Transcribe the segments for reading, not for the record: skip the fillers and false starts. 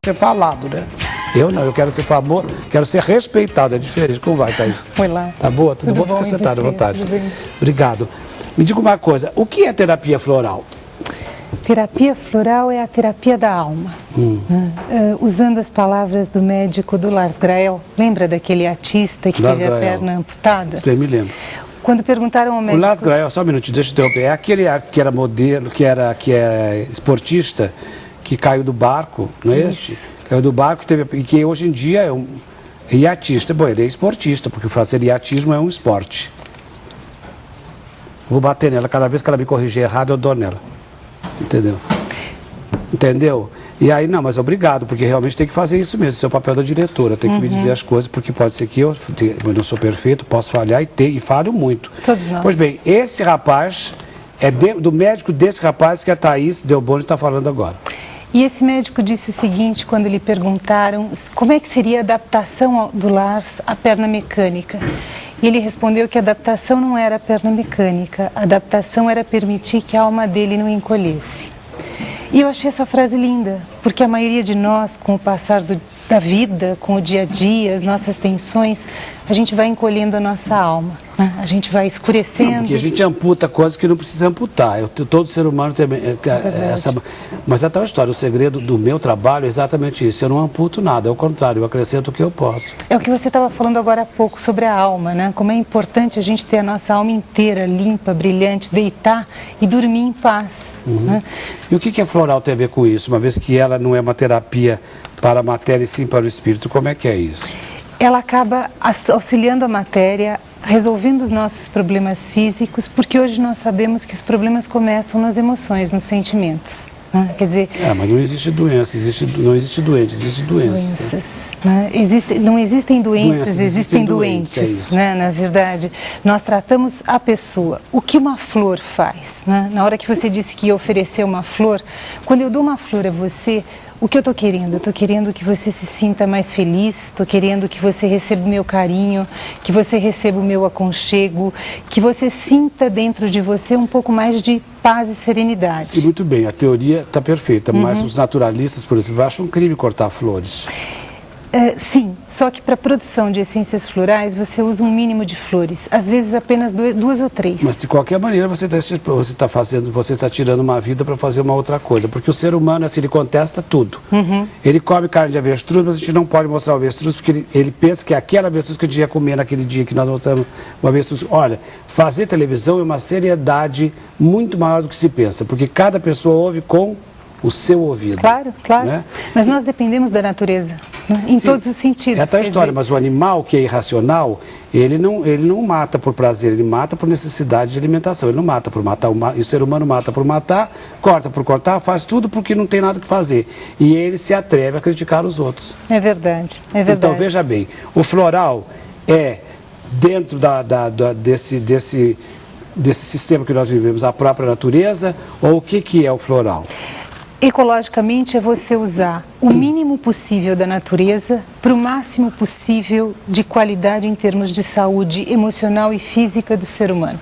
ser falado, né? Eu não, eu quero ser famoso, quero ser respeitado, é diferente. Como vai, Thaís? Foi lá. Tá boa? Tudo bom? Fica sentado à vontade. Obrigado. Me diga uma coisa, o que é terapia floral? Terapia floral é a terapia da alma. Né? Usando as palavras do médico do Lars Grael, lembra daquele artista que teve a perna amputada? Você me lembra. Quando perguntaram ao médico... O Lars Grael, só um minutinho, deixa eu interromper, é aquele que era modelo, que é esportista, que caiu do barco, não é esse? Caiu do barco e que hoje em dia é um iatista. Bom, ele é esportista, porque fazer iatismo é um esporte. Vou bater nela, cada vez que ela me corrigir errado, eu dou nela. Entendeu? Entendeu? E aí, não, mas obrigado, porque realmente tem que fazer isso mesmo, esse é o papel da diretora, tem que me dizer as coisas, porque pode ser que eu não sou perfeito, posso falhar e falho muito. Todos nós. Pois bem, esse rapaz, do médico desse rapaz que a Thaís Delboni está falando agora. E esse médico disse o seguinte, quando lhe perguntaram como é que seria a adaptação do Lars à perna mecânica. E ele respondeu que a adaptação não era a perna mecânica, a adaptação era permitir que a alma dele não encolhesse. E eu achei essa frase linda, porque a maioria de nós, com o passar da vida, com o dia a dia, as nossas tensões, a gente vai encolhendo a nossa alma, né? A gente vai escurecendo. Não, porque a gente amputa coisas que não precisa amputar. Todo ser humano tem essa... Mas é tal história, o segredo do meu trabalho é exatamente isso. Eu não amputo nada, é o contrário, eu acrescento o que eu posso. É o que você estava falando agora há pouco sobre a alma, né? Como é importante a gente ter a nossa alma inteira, limpa, brilhante, deitar e dormir em paz. Né? E o que a floral tem a ver com isso? Uma vez que ela não é uma terapia para a matéria e sim para o espírito, como é que é isso? Ela acaba auxiliando a matéria, resolvendo os nossos problemas físicos, porque hoje nós sabemos que os problemas começam nas emoções, nos sentimentos. Né? Quer dizer... mas não existe doença, não existe doente, existe doença. Doenças. Né? Não existem doenças, existem doentes, né? Na verdade, nós tratamos a pessoa. O que uma flor faz? Né? Na hora que você disse que ia oferecer uma flor, quando eu dou uma flor a você, o que eu estou querendo? Eu estou querendo que você se sinta mais feliz, estou querendo que você receba o meu carinho, que você receba o meu aconchego, que você sinta dentro de você um pouco mais de paz e serenidade. Sim, muito bem, a teoria está perfeita, mas os naturalistas, por exemplo, acham um crime cortar flores. Sim, só que para a produção de essências florais você usa um mínimo de flores, às vezes apenas 2 ou 3. Mas de qualquer maneira você está tirando uma vida para fazer uma outra coisa, porque o ser humano assim, ele contesta tudo. Ele come carne de avestruz, mas a gente não pode mostrar o avestruz porque ele pensa que é aquela avestruz que a gente ia comer naquele dia que nós mostramos o avestruz. Olha, fazer televisão é uma seriedade muito maior do que se pensa, porque cada pessoa ouve com o seu ouvido. Claro, claro. Né? Mas nós dependemos da natureza, né? Em todos os sentidos. É a história, mas o animal que é irracional, ele não mata por prazer, ele mata por necessidade de alimentação. Ele não mata por matar, e o ser humano mata por matar, corta por cortar, faz tudo porque não tem nada que fazer. E ele se atreve a criticar os outros. É verdade, é verdade. Então, veja bem, o floral é, dentro desse sistema que nós vivemos, a própria natureza, ou o que é o floral? Ecologicamente é você usar o mínimo possível da natureza para o máximo possível de qualidade em termos de saúde emocional e física do ser humano.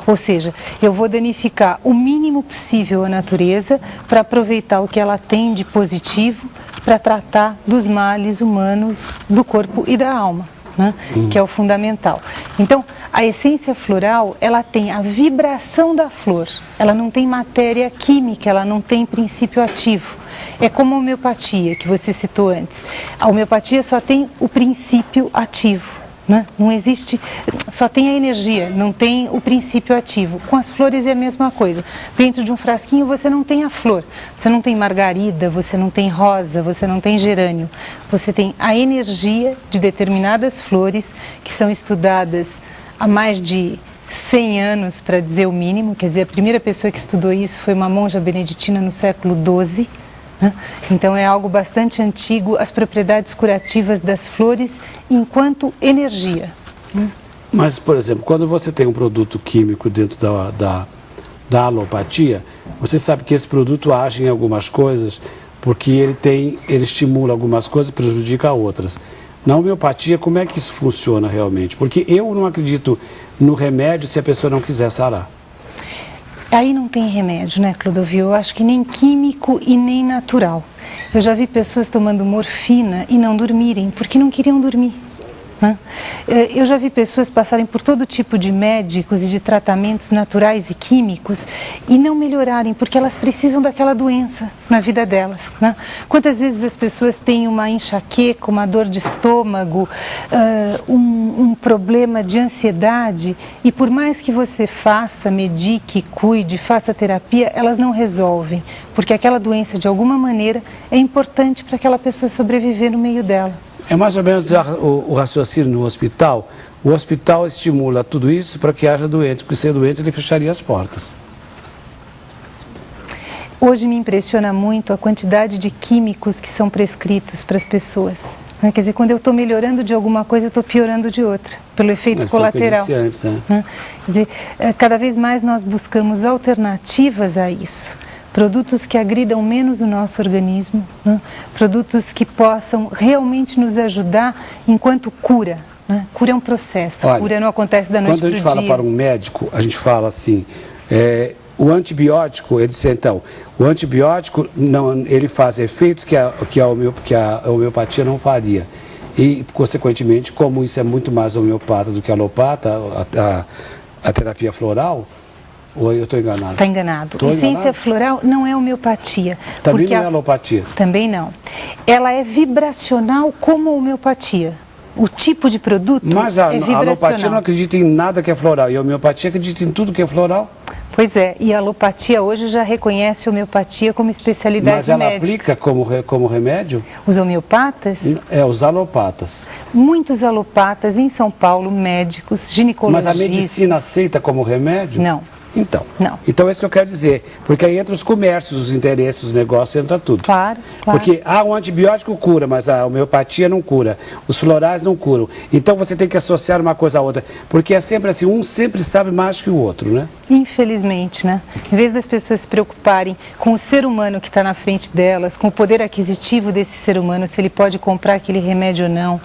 Ou seja, eu vou danificar o mínimo possível a natureza para aproveitar o que ela tem de positivo para tratar dos males humanos do corpo e da alma. Né? Que é o fundamental. Então, a essência floral, ela tem a vibração da flor, ela não tem matéria química, ela não tem princípio ativo. É como a homeopatia, que você citou antes. A homeopatia só tem o princípio ativo. Né? Não existe, só tem a energia, não tem o princípio ativo. Com as flores é a mesma coisa. Dentro de um frasquinho você não tem a flor, você não tem margarida, você não tem rosa, você não tem gerânio. Você tem a energia de determinadas flores que são estudadas há mais de 100 anos, para dizer o mínimo. Quer dizer, a primeira pessoa que estudou isso foi uma monja beneditina no século XII. Então é algo bastante antigo, as propriedades curativas das flores enquanto energia. Mas, por exemplo, quando você tem um produto químico dentro da alopatia, você sabe que esse produto age em algumas coisas porque ele estimula algumas coisas e prejudica outras. Na homeopatia, como é que isso funciona realmente? Porque eu não acredito no remédio se a pessoa não quiser sarar. Aí não tem remédio, né, Clodovil? Eu acho que nem químico e nem natural. Eu já vi pessoas tomando morfina e não dormirem, porque não queriam dormir. Eu já vi pessoas passarem por todo tipo de médicos e de tratamentos naturais e químicos e não melhorarem, porque elas precisam daquela doença na vida delas. Quantas vezes as pessoas têm uma enxaqueca, uma dor de estômago, um problema de ansiedade, e por mais que você faça, medique, cuide, faça terapia, elas não resolvem, porque aquela doença de alguma maneira é importante para aquela pessoa sobreviver no meio dela. É mais ou menos o raciocínio no hospital. O hospital estimula tudo isso para que haja doentes, porque sem doentes ele fecharia as portas. Hoje me impressiona muito a quantidade de químicos que são prescritos para as pessoas. Quer dizer, quando eu estou melhorando de alguma coisa, eu estou piorando de outra, pelo efeito colateral. Antes, né? Quer dizer, cada vez mais nós buscamos alternativas a isso. Produtos que agridam menos o nosso organismo, produtos que possam realmente nos ajudar enquanto cura. Cura é um processo, olha, cura não acontece da noite para o dia. Quando a gente fala para um médico, a gente fala assim, o antibiótico, ele diz então, o antibiótico não, ele faz efeitos que a homeopatia não faria. E, consequentemente, como isso é muito mais homeopata do que alopata, a terapia floral, ou eu estou enganado? Está enganado. Essência floral não é homeopatia. Também não é alopatia? Também não. Ela é vibracional como a homeopatia. O tipo de produto é vibracional. Mas a alopatia não acredita em nada que é floral, e a homeopatia acredita em tudo que é floral? Pois é, e a alopatia hoje já reconhece a homeopatia como especialidade médica. Mas ela aplica como remédio? Os homeopatas? Os alopatas. Muitos alopatas em São Paulo, médicos, ginecologistas. Mas a medicina aceita como remédio? Não. Então, não. Então é isso que eu quero dizer, porque aí entra os comércios, os interesses, os negócios, entra tudo. Claro. Porque o antibiótico cura, mas a homeopatia não cura, os florais não curam. Então você tem que associar uma coisa à outra, porque é sempre assim, um sempre sabe mais que o outro, né? Infelizmente, né? Em vez das pessoas se preocuparem com o ser humano que está na frente delas, com o poder aquisitivo desse ser humano, se ele pode comprar aquele remédio ou não,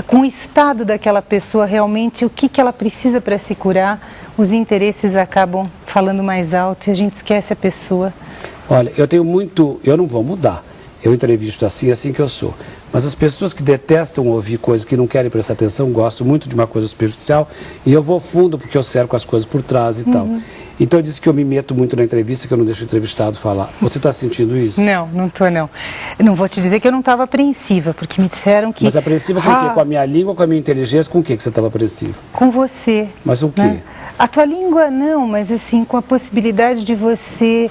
com o estado daquela pessoa realmente, o que ela precisa para se curar, os interesses acabam falando mais alto e a gente esquece a pessoa. Olha, eu não vou mudar. Eu entrevisto assim que eu sou. Mas as pessoas que detestam ouvir coisas, que não querem prestar atenção, gostam muito de uma coisa superficial, e eu vou fundo porque eu cerco as coisas por trás e tal. Então eu disse que eu me meto muito na entrevista, que eu não deixo o entrevistado falar. Você está sentindo isso? Não estou não. Eu não vou te dizer que eu não estava apreensiva, porque me disseram que... Mas apreensiva com o quê? Com a minha língua, com a minha inteligência, com o quê que você estava apreensiva? Com você. Mas o quê? Né? A tua língua não, mas assim, com a possibilidade de você...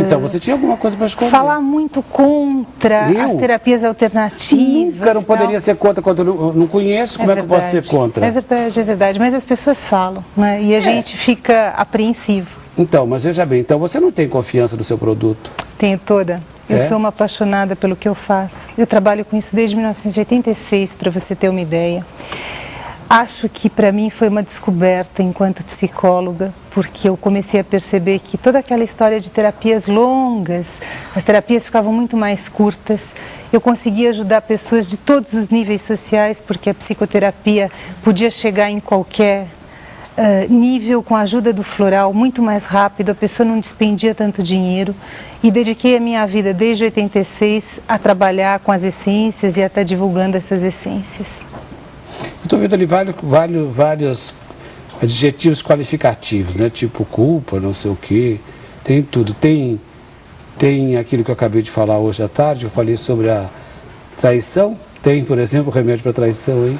Então, você tinha alguma coisa para esconder. Falar muito contra as terapias alternativas. Nunca não poderia ser contra, quando eu não conheço, como é que eu posso ser contra? É verdade, mas as pessoas falam, né? E a gente fica apreensivo. Então, mas veja bem, então você não tem confiança no seu produto? Tenho toda. Eu sou uma apaixonada pelo que eu faço. Eu trabalho com isso desde 1986, para você ter uma ideia. Acho que para mim foi uma descoberta enquanto psicóloga, porque eu comecei a perceber que toda aquela história de terapias longas, as terapias ficavam muito mais curtas. Eu conseguia ajudar pessoas de todos os níveis sociais, porque a psicoterapia podia chegar em qualquer nível com a ajuda do floral muito mais rápido, a pessoa não despendia tanto dinheiro, e dediquei a minha vida desde 86 a trabalhar com as essências e a estar divulgando essas essências. Estou vendo ali vários adjetivos qualificativos, né? Tipo culpa, não sei o quê, tem tudo. Tem aquilo que eu acabei de falar hoje à tarde, eu falei sobre a traição. Tem, por exemplo, remédio para traição aí?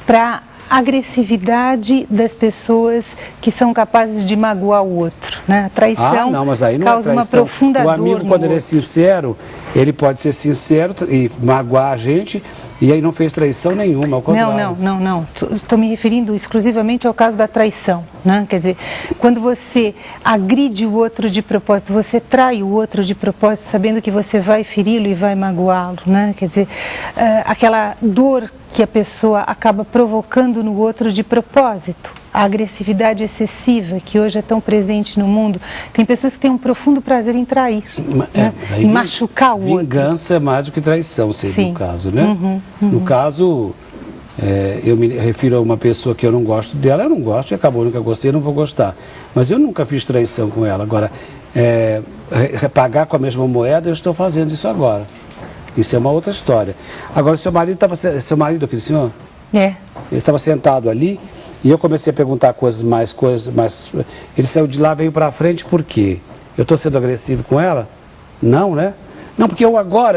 Para agressividade das pessoas que são capazes de magoar o outro, né? A traição mas aí não causa uma profunda dor. O amigo, quando ele é sincero, ele pode ser sincero e magoar a gente, e aí não fez traição nenhuma, ao contrário. Não. Estou me referindo exclusivamente ao caso da traição, né? Quer dizer, quando você agride o outro de propósito, você trai o outro de propósito, sabendo que você vai feri-lo e vai magoá-lo, né? Quer dizer, aquela dor que a pessoa acaba provocando no outro de propósito. A agressividade excessiva que hoje é tão presente no mundo. Tem pessoas que têm um profundo prazer em trair, né? Em machucar o outro. Vingança é mais do que traição, seria o caso, né? No caso, eu me refiro a uma pessoa que eu não gosto dela, eu não gosto e acabou, nunca gostei, não vou gostar. Mas eu nunca fiz traição com ela. Agora, repagar com a mesma moeda, eu estou fazendo isso agora. Isso é uma outra história. Agora, seu marido, aquele senhor? É. Ele estava sentado ali e eu comecei a perguntar coisas mais. Ele saiu de lá, veio para frente, por quê? Eu estou sendo agressivo com ela? Não, né? Não, porque eu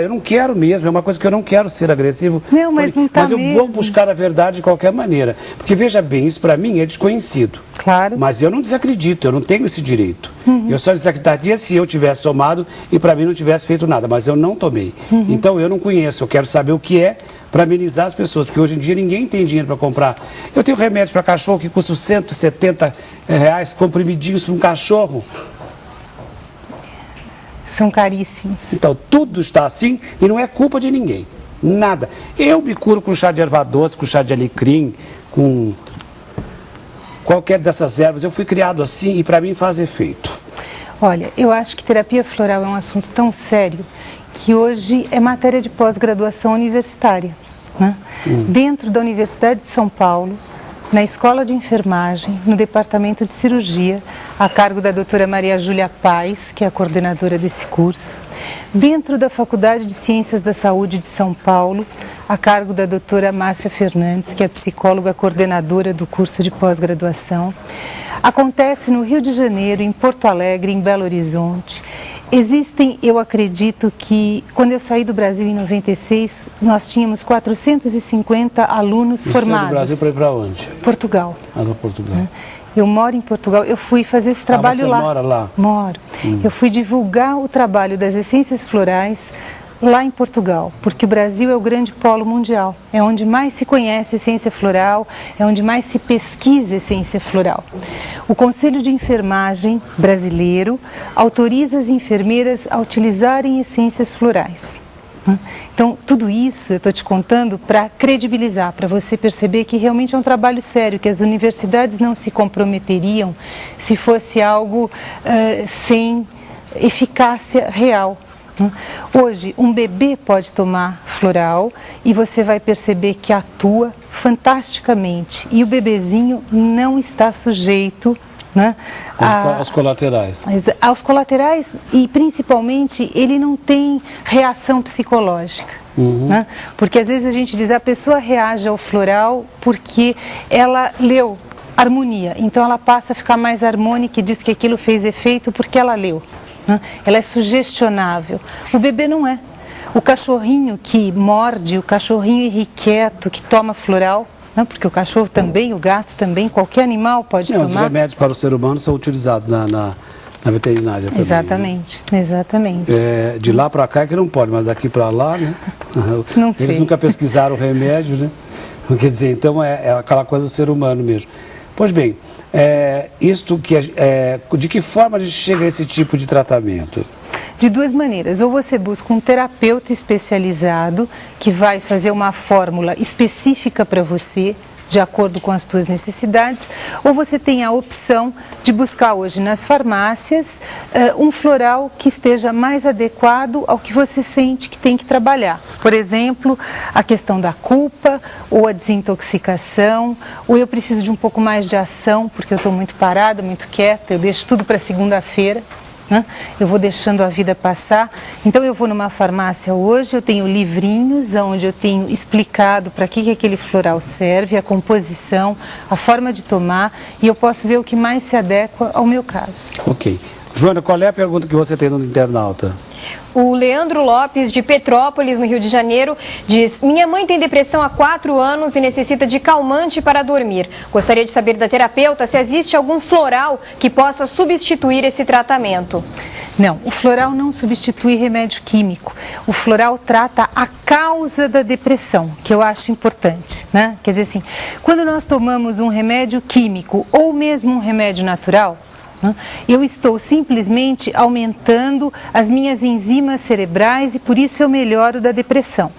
não quero mesmo, é uma coisa que eu não quero ser agressivo. Não, mas não está mesmo. Mas eu vou buscar a verdade de qualquer maneira. Porque, veja bem, isso para mim é desconhecido. Claro. Mas eu não desacredito, eu não tenho esse direito. Eu só desacreditaria se eu tivesse tomado e para mim não tivesse feito nada, mas eu não tomei. Então eu não conheço, eu quero saber o que é para amenizar as pessoas, porque hoje em dia ninguém tem dinheiro para comprar. Eu tenho remédio para cachorro que custa R$170, comprimidinhos para um cachorro. São caríssimos. Então, tudo está assim e não é culpa de ninguém. Nada. Eu me curo com chá de erva doce, com chá de alecrim, com qualquer dessas ervas. Eu fui criado assim e para mim faz efeito. Olha, eu acho que terapia floral é um assunto tão sério que hoje é matéria de pós-graduação universitária. Né? Dentro da Universidade de São Paulo, na Escola de Enfermagem, no Departamento de Cirurgia, a cargo da doutora Maria Júlia Paes, que é a coordenadora desse curso. Dentro da Faculdade de Ciências da Saúde de São Paulo, a cargo da doutora Márcia Fernandes, que é psicóloga coordenadora do curso de pós-graduação. Acontece no Rio de Janeiro, em Porto Alegre, em Belo Horizonte. Existem, eu acredito que, quando eu saí do Brasil em 96, nós tínhamos 450 alunos formados. Do Brasil para ir para onde? Portugal. Para Portugal. Eu moro em Portugal, eu fui fazer esse trabalho lá. Você mora lá? Moro. Eu fui divulgar o trabalho das essências florais lá em Portugal, porque o Brasil é o grande polo mundial, é onde mais se conhece essência floral, é onde mais se pesquisa essência floral. O Conselho de Enfermagem brasileiro autoriza as enfermeiras a utilizarem essências florais. Então, tudo isso eu estou te contando para credibilizar, para você perceber que realmente é um trabalho sério, que as universidades não se comprometeriam se fosse algo sem eficácia real. Hoje, um bebê pode tomar floral e você vai perceber que atua fantasticamente. E o bebezinho não está sujeito, né, aos colaterais. Aos colaterais e, principalmente, ele não tem reação psicológica. Né? Porque, às vezes, a gente diz a pessoa reage ao floral porque ela leu harmonia. Então, ela passa a ficar mais harmônica e diz que aquilo fez efeito porque ela leu. Ela é sugestionável. O bebê não é. O cachorrinho que morde, o cachorrinho irrequieto que toma floral, porque o cachorro também, o gato também, qualquer animal pode tomar. Os remédios para o ser humano são utilizados na veterinária também. Exatamente, né? Exatamente. De lá para cá é que não pode, mas daqui para lá, né? Não sei. Eles nunca pesquisaram o remédio, né? Quer dizer, então é aquela coisa do ser humano mesmo. Pois bem, de que forma a gente chega a esse tipo de tratamento? De duas maneiras, ou você busca um terapeuta especializado que vai fazer uma fórmula específica para você, de acordo com as suas necessidades, ou você tem a opção de buscar hoje nas farmácias um floral que esteja mais adequado ao que você sente que tem que trabalhar. Por exemplo, a questão da culpa, ou a desintoxicação, ou eu preciso de um pouco mais de ação, porque eu estou muito parada, muito quieta, eu deixo tudo para segunda-feira. Eu vou deixando a vida passar. Então eu vou numa farmácia hoje, eu tenho livrinhos onde eu tenho explicado para que aquele floral serve, a composição, a forma de tomar, e eu posso ver o que mais se adequa ao meu caso. Ok. Joana, qual é a pergunta que você tem no internauta? O Leandro Lopes, de Petrópolis, no Rio de Janeiro, diz: minha mãe tem depressão há 4 anos e necessita de calmante para dormir. Gostaria de saber da terapeuta se existe algum floral que possa substituir esse tratamento. Não, o floral não substitui remédio químico. O floral trata a causa da depressão, que eu acho importante, né? Quer dizer assim, quando nós tomamos um remédio químico ou mesmo um remédio natural, eu estou simplesmente aumentando as minhas enzimas cerebrais e por isso eu melhoro da depressão.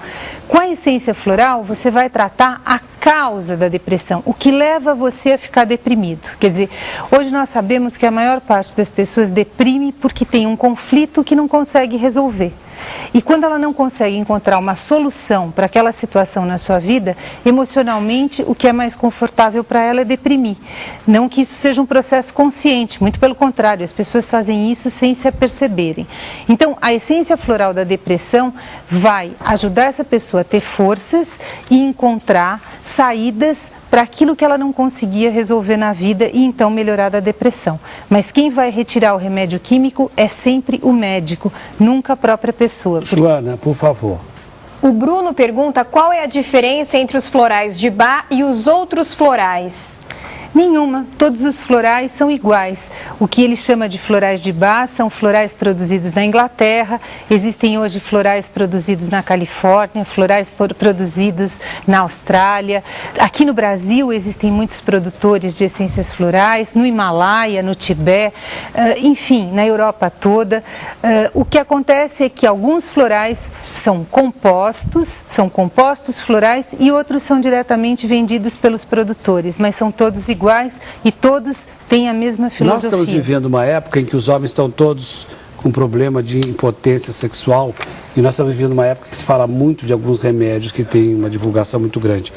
Com a essência floral, você vai tratar a causa da depressão, o que leva você a ficar deprimido. Quer dizer, hoje nós sabemos que a maior parte das pessoas deprime porque tem um conflito que não consegue resolver. E quando ela não consegue encontrar uma solução para aquela situação na sua vida, emocionalmente o que é mais confortável para ela é deprimir. Não que isso seja um processo consciente, muito pelo contrário, as pessoas fazem isso sem se aperceberem. Então, a essência floral da depressão vai ajudar essa pessoa a ter forças e encontrar saídas para aquilo que ela não conseguia resolver na vida e então melhorar da depressão. Mas quem vai retirar o remédio químico é sempre o médico, nunca a própria pessoa. Joana, por favor. O Bruno pergunta qual é a diferença entre os florais de Bach e os outros florais. Nenhuma, todos os florais são iguais. O que ele chama de florais de Bach são florais produzidos na Inglaterra, existem hoje florais produzidos na Califórnia, florais produzidos na Austrália. Aqui no Brasil existem muitos produtores de essências florais, no Himalaia, no Tibete, enfim, na Europa toda. O que acontece é que alguns florais são compostos florais e outros são diretamente vendidos pelos produtores, mas são todos iguais e todos têm a mesma filosofia. Nós estamos vivendo uma época em que os homens estão todos com problema de impotência sexual e nós estamos vivendo uma época que se fala muito de alguns remédios que têm uma divulgação muito grande.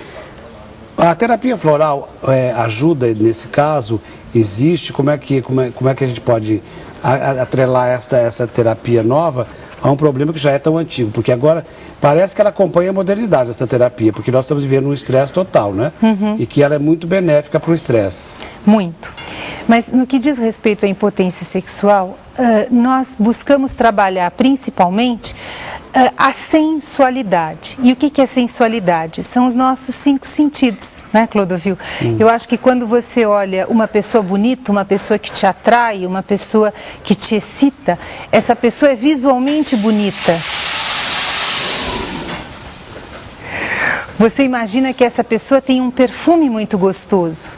A terapia floral ajuda nesse caso? Existe? Como é que a gente pode atrelar essa terapia nova a um problema que já é tão antigo? Porque agora parece que ela acompanha a modernidade dessa terapia, porque nós estamos vivendo um estresse total, né? E que ela é muito benéfica para o estresse. Muito. Mas no que diz respeito à impotência sexual, nós buscamos trabalhar principalmente a sensualidade. E o que é sensualidade? São os nossos 5 sentidos, né, Clodovil? Eu acho que quando você olha uma pessoa bonita, uma pessoa que te atrai, uma pessoa que te excita, essa pessoa é visualmente bonita. Você imagina que essa pessoa tem um perfume muito gostoso,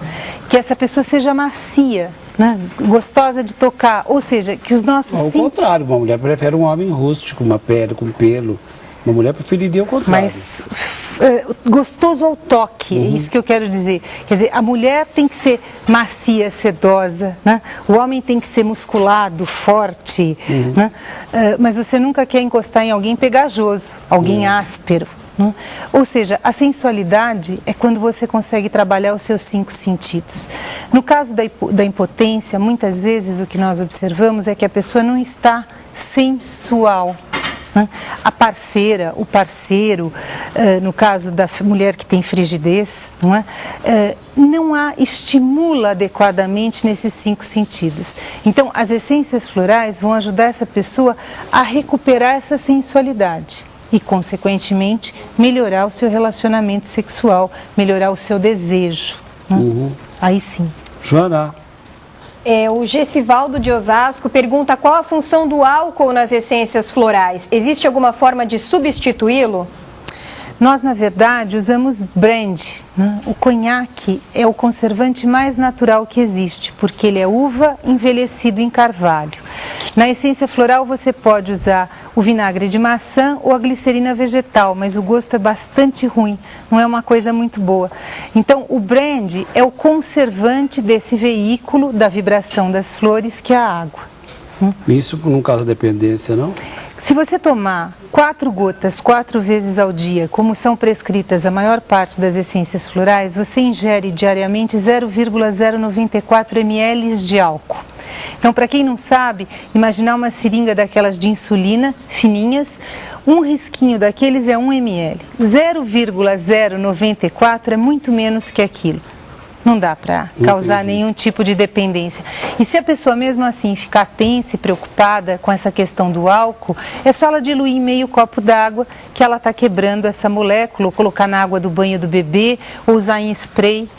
que essa pessoa seja macia, né? Gostosa de tocar, ou seja, que os nossos... Ao contrário, uma mulher prefere um homem rústico, uma pele com pelo. Uma mulher preferiria o contrário. Mas gostoso ao toque, é isso que eu quero dizer. Quer dizer, a mulher tem que ser macia, sedosa, né? O homem tem que ser musculado, forte, né? Mas você nunca quer encostar em alguém pegajoso, alguém áspero. Ou seja, a sensualidade é quando você consegue trabalhar os seus 5 sentidos. No caso da impotência, muitas vezes o que nós observamos é que a pessoa não está sensual. A parceira, o parceiro, no caso da mulher que tem frigidez, não estimula adequadamente nesses 5 sentidos. Então, as essências florais vão ajudar essa pessoa a recuperar essa sensualidade e, consequentemente, melhorar o seu relacionamento sexual, melhorar o seu desejo. Aí sim. Joana. O Gessivaldo de Osasco pergunta qual a função do álcool nas essências florais. Existe alguma forma de substituí-lo? Nós, na verdade, usamos brandy, né? O conhaque é o conservante mais natural que existe, porque ele é uva envelhecido em carvalho. Na essência floral você pode usar o vinagre de maçã ou a glicerina vegetal, mas o gosto é bastante ruim, não é uma coisa muito boa. Então, o brandy é o conservante desse veículo da vibração das flores, que é a água. Isso não causa dependência, não? Se você tomar 4 gotas 4 vezes ao dia, como são prescritas a maior parte das essências florais, você ingere diariamente 0,094 ml de álcool. Então, para quem não sabe, imaginar uma seringa daquelas de insulina, fininhas, um risquinho daqueles é 1 ml. 0,094 é muito menos que aquilo. Não dá para causar nenhum tipo de dependência. E se a pessoa mesmo assim ficar tensa e preocupada com essa questão do álcool, é só ela diluir em meio copo d'água que ela está quebrando essa molécula, ou colocar na água do banho do bebê, ou usar em spray.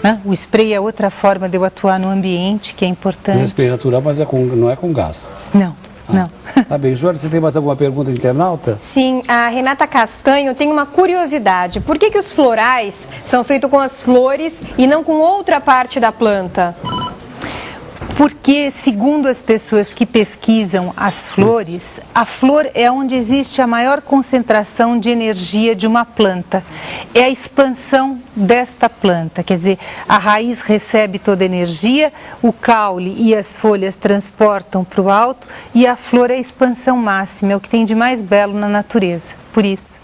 Né? O spray é outra forma de eu atuar no ambiente, que é importante. É spray natural, mas não é com gás. Não. Não. Tá bem. Joana, você tem mais alguma pergunta de internauta? Sim, a Renata Castanho tem uma curiosidade. Por que os florais são feitos com as flores e não com outra parte da planta? Porque, segundo as pessoas que pesquisam as flores, a flor é onde existe a maior concentração de energia de uma planta. É a expansão desta planta, quer dizer, a raiz recebe toda a energia, o caule e as folhas transportam para o alto e a flor é a expansão máxima, é o que tem de mais belo na natureza, por isso.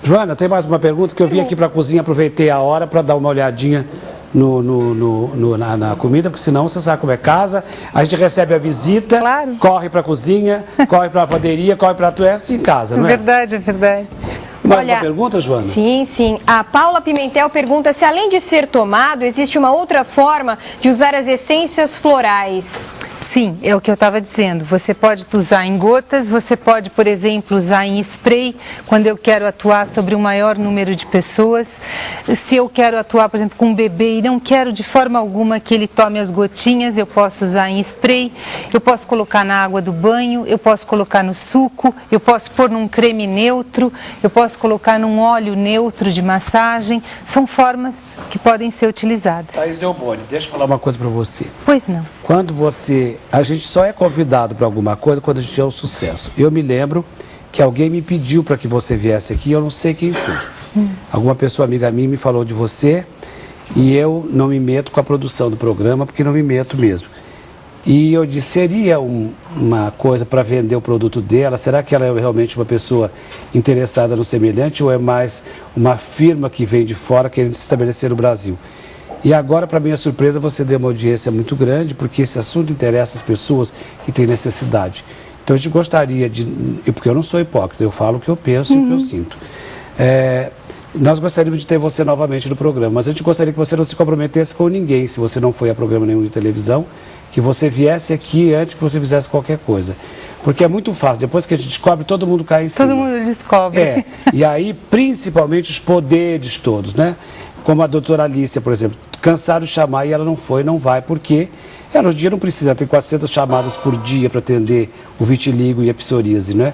Joana, tem mais uma pergunta que eu vim aqui para a cozinha, aproveitei a hora para dar uma olhadinha na comida, porque senão você sabe como é casa, a gente recebe a visita, claro, corre para a cozinha, corre para a lavanderia, corre para a assim em casa, não é? É verdade. Mais uma pergunta, Joana? Sim, sim. A Paula Pimentel pergunta se além de ser tomado, existe uma outra forma de usar as essências florais. Sim, é o que eu estava dizendo. Você pode usar em gotas, você pode, por exemplo, usar em spray, quando eu quero atuar sobre um maior número de pessoas. Se eu quero atuar, por exemplo, com um bebê e não quero de forma alguma que ele tome as gotinhas, eu posso usar em spray, eu posso colocar na água do banho, eu posso colocar no suco, eu posso pôr num creme neutro, eu posso colocar num óleo neutro de massagem. São formas que podem ser utilizadas. Thaís Delboni, deixa eu falar uma coisa para você. Pois não. Quando a gente só é convidado para alguma coisa quando a gente é um sucesso. Eu me lembro que alguém me pediu para que você viesse aqui, eu não sei quem foi. Alguma pessoa amiga minha me falou de você e eu não me meto com a produção do programa, porque não me meto mesmo. E eu disse, seria uma coisa para vender o produto dela? Será que ela é realmente uma pessoa interessada no semelhante ou é mais uma firma que vem de fora querendo se estabelecer no Brasil? E agora, para minha surpresa, você deu uma audiência muito grande, porque esse assunto interessa as pessoas que têm necessidade. Então, a gente gostaria de... Porque eu não sou hipócrita, eu falo o que eu penso e o que eu sinto. Nós gostaríamos de ter você novamente no programa, mas a gente gostaria que você não se comprometesse com ninguém, se você não foi a programa nenhum de televisão, que você viesse aqui antes que você fizesse qualquer coisa. Porque é muito fácil, depois que a gente descobre, todo mundo cai em cima. Todo mundo descobre. E aí, principalmente, os poderes todos, né? Como a doutora Alicia, por exemplo, cansaram de chamar e ela não foi, não vai, porque ela no dia não precisa ter 400 chamadas por dia para atender o vitiligo e a psoríase, né?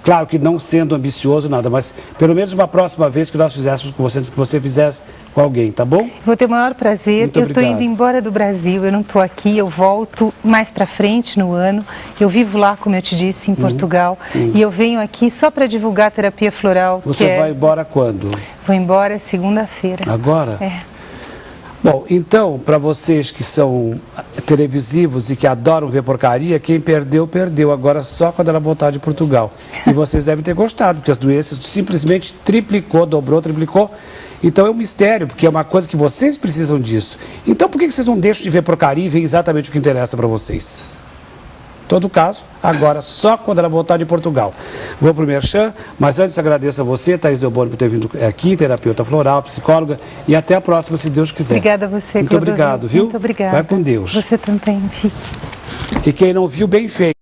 Claro que não sendo ambicioso, nada, mas pelo menos uma próxima vez que nós fizéssemos com você, que você fizesse com alguém, tá bom? Vou ter o maior prazer. Muito eu estou indo embora do Brasil, eu não estou aqui, eu volto mais para frente no ano. Eu vivo lá, como eu te disse, em Portugal, e eu venho aqui só para divulgar a terapia floral. Você vai embora quando? Vou embora segunda-feira. Agora? É. Bom, então, para vocês que são televisivos e que adoram ver porcaria, quem perdeu, perdeu. Agora só quando ela voltar de Portugal. E vocês devem ter gostado, porque as doenças simplesmente triplicou, dobrou, triplicou. Então é um mistério, porque é uma coisa que vocês precisam disso. Então por que vocês não deixam de ver porcaria e ver exatamente o que interessa para vocês? Em todo caso, agora só quando ela voltar de Portugal. Vou para o Merchan, mas antes agradeço a você, Thaís Delboni, por ter vindo aqui, terapeuta floral, psicóloga, e até a próxima, se Deus quiser. Obrigada a você, Muito obrigado, viu? Muito obrigada. Vai com Deus. Você também, fique. E quem não viu, bem feito.